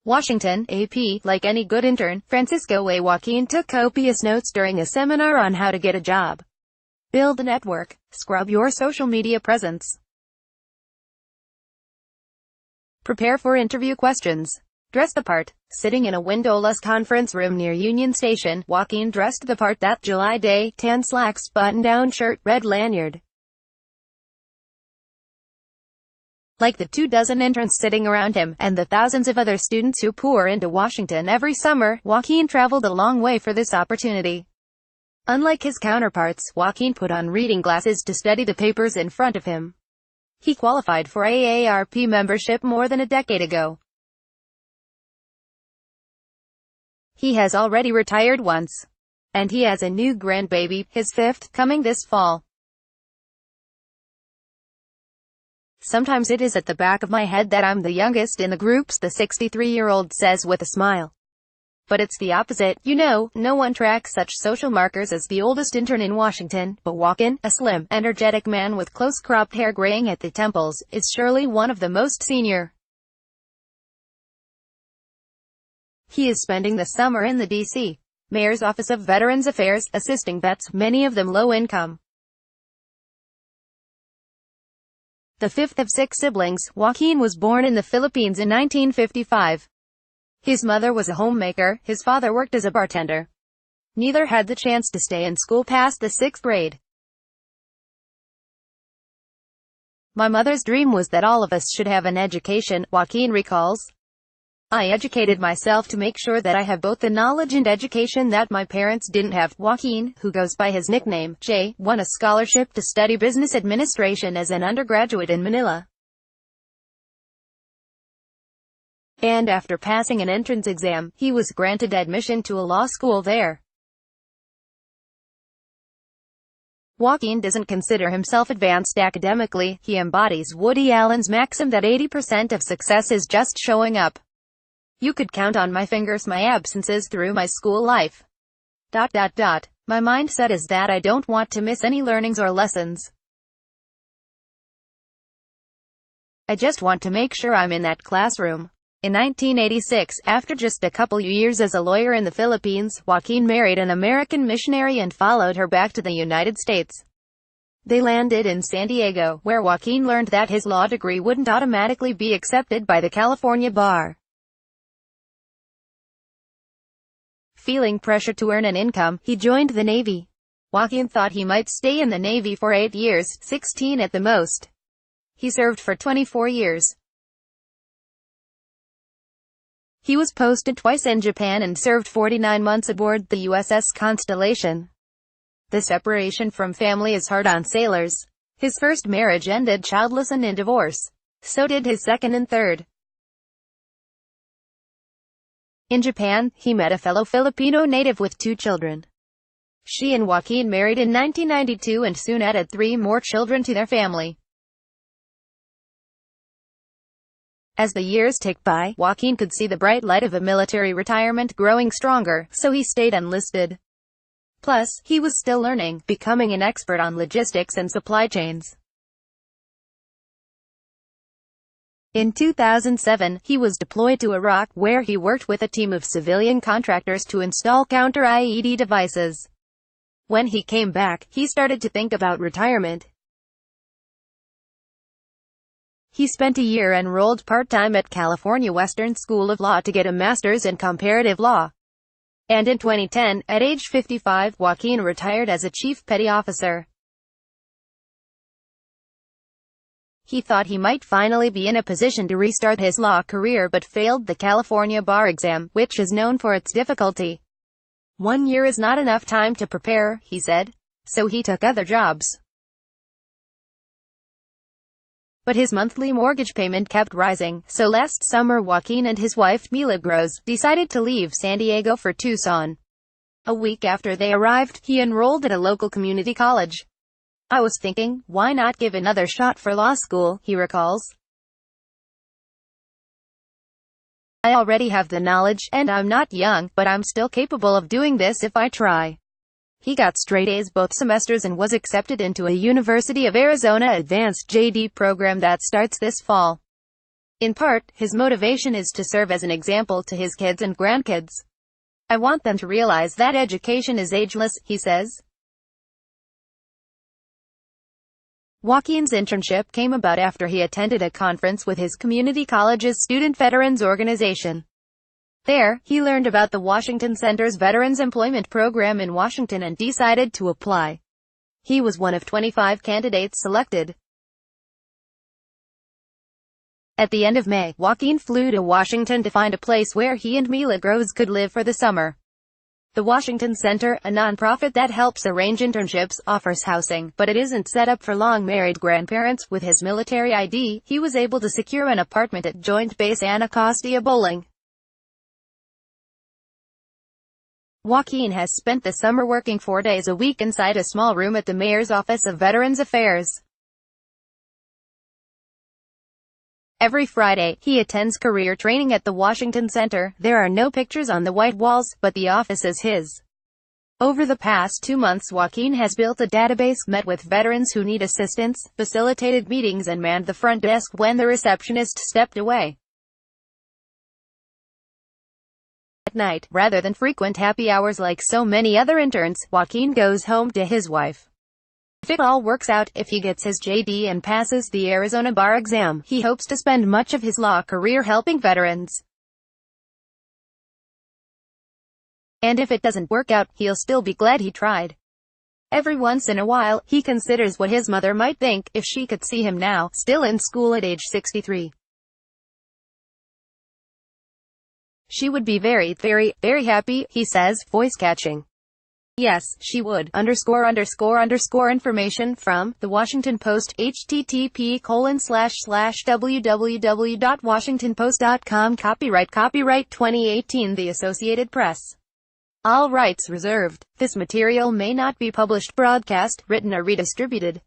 Washington, AP. Like any good intern, Francisco A. Joaquin took copious notes during a seminar on how to get a job. Build a network. Scrub your social media presence. Prepare for interview questions. Dress the part. Sitting in a windowless conference room near Union Station, Joaquin dressed the part that July day: tan slacks, button-down shirt, red lanyard. Like the 24 interns sitting around him, and the thousands of other students who pour into Washington every summer, Joaquin traveled a long way for this opportunity. Unlike his counterparts, Joaquin put on reading glasses to study the papers in front of him. He qualified for AARP membership more than a decade ago. He has already retired once. And he has a new grandbaby, his fifth, coming this fall. Sometimes it is at the back of my head that I'm the youngest in the groups, the 63-year-old says with a smile. But it's the opposite, you know. No one tracks such social markers as the oldest intern in Washington, but Joaquin, a slim, energetic man with close-cropped hair graying at the temples, is surely one of the most senior. He is spending the summer in the D.C. Mayor's Office of Veterans Affairs, assisting vets, many of them low-income. The fifth of 6 siblings, Joaquin was born in the Philippines in 1955. His mother was a homemaker, his father worked as a bartender. Neither had the chance to stay in school past the 6th grade. My mother's dream was that all of us should have an education, Joaquin recalls. I educated myself to make sure that I have both the knowledge and education that my parents didn't have. Joaquin, who goes by his nickname, Jay, won a scholarship to study business administration as an undergraduate in Manila. And after passing an entrance exam, he was granted admission to a law school there. Joaquin doesn't consider himself advanced academically. He embodies Woody Allen's maxim that 80% of success is just showing up. You could count on my fingers my absences through my school life. My mindset is that I don't want to miss any learnings or lessons. I just want to make sure I'm in that classroom. In 1986, after just a couple years as a lawyer in the Philippines, Joaquin married an American missionary and followed her back to the United States. They landed in San Diego, where Joaquin learned that his law degree wouldn't automatically be accepted by the California bar. Feeling pressure to earn an income, he joined the Navy. Joaquin thought he might stay in the Navy for 8 years, 16 at the most. He served for 24 years. He was posted twice in Japan and served 49 months aboard the USS Constellation. The separation from family is hard on sailors. His first marriage ended childless and in divorce. So did his second and third. In Japan, he met a fellow Filipino native with 2 children. She and Joaquin married in 1992 and soon added 3 more children to their family. As the years ticked by, Joaquin could see the bright light of a military retirement growing stronger, so he stayed enlisted. Plus, he was still learning, becoming an expert on logistics and supply chains. In 2007, he was deployed to Iraq, where he worked with a team of civilian contractors to install counter-IED devices. When he came back, he started to think about retirement. He spent a year enrolled part-time at California Western School of Law to get a master's in comparative law. And in 2010, at age 55, Joaquin retired as a chief petty officer. He thought he might finally be in a position to restart his law career but failed the California bar exam, which is known for its difficulty. 1 year is not enough time to prepare, he said. So he took other jobs. But his monthly mortgage payment kept rising, so last summer Joaquin and his wife, Milagros, decided to leave San Diego for Tucson. A week after they arrived, he enrolled at a local community college. I was thinking, why not give another shot for law school, he recalls. I already have the knowledge, and I'm not young, but I'm still capable of doing this if I try. He got straight A's both semesters and was accepted into a University of Arizona Advanced JD program that starts this fall. In part, his motivation is to serve as an example to his kids and grandkids. I want them to realize that education is ageless, he says. Joaquin's internship came about after he attended a conference with his community college's Student Veterans Organization. There, he learned about the Washington Center's Veterans Employment Program in Washington and decided to apply. He was one of 25 candidates selected. At the end of May, Joaquin flew to Washington to find a place where he and Mila Groves could live for the summer. The Washington Center, a nonprofit that helps arrange internships, offers housing, but it isn't set up for long-married grandparents. With his military ID, he was able to secure an apartment at Joint Base Anacostia Bowling. Joaquin has spent the summer working 4 days a week inside a small room at the Mayor's Office of Veterans Affairs. Every Friday, he attends career training at the Washington Center. There are no pictures on the white walls, but the office is his. Over the past 2 months, Joaquin has built a database, met with veterans who need assistance, facilitated meetings and manned the front desk when the receptionist stepped away. At night, rather than frequent happy hours like so many other interns, Joaquin goes home to his wife. If it all works out, if he gets his JD and passes the Arizona bar exam, he hopes to spend much of his law career helping veterans. And if it doesn't work out, he'll still be glad he tried. Every once in a while, he considers what his mother might think if she could see him now, still in school at age 63. She would be very, very, very happy, he says, voice catching. Yes, she would. Information from The Washington Post, http://www.washingtonpost.com. Copyright 2018 The Associated Press. All rights reserved. This material may not be published, broadcast, written or redistributed.